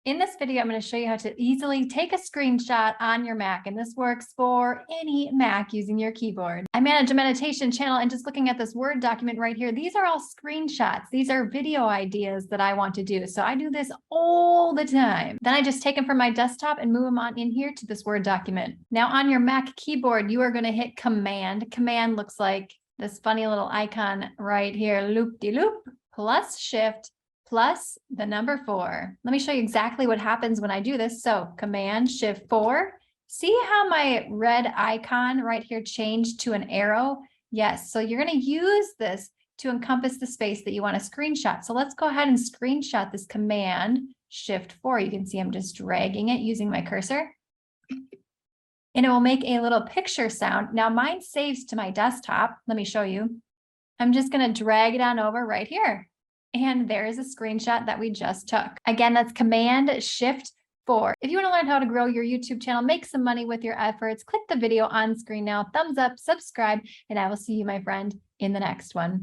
In this video, I'm going to show you how to easily take a screenshot on your Mac, and this works for any Mac using your keyboard. I manage a meditation channel, and just looking at this Word document right here, these are all screenshots. These are video ideas that I want to do. So I do this all the time. Then I just take them from my desktop and move them on in here to this Word document. Now on your Mac keyboard, you are going to hit Command. Command looks like this funny little icon right here, loop-de-loop, plus Shift, plus the number 4. Let me show you exactly what happens when I do this. So Command Shift 4. See how my red icon right here changed to an arrow? Yes. So you're going to use this to encompass the space that you want to screenshot. So let's go ahead and screenshot this Command Shift 4. You can see I'm just dragging it using my cursor. And it will make a little picture sound. Now mine saves to my desktop. Let me show you. I'm just going to drag it on over right here. And there's a screenshot that we just took. Again, that's Command Shift 4. If you want to learn how to grow your YouTube channel, make some money with your efforts, click the video on screen now, thumbs up, subscribe, and I will see you, my friend, in the next one.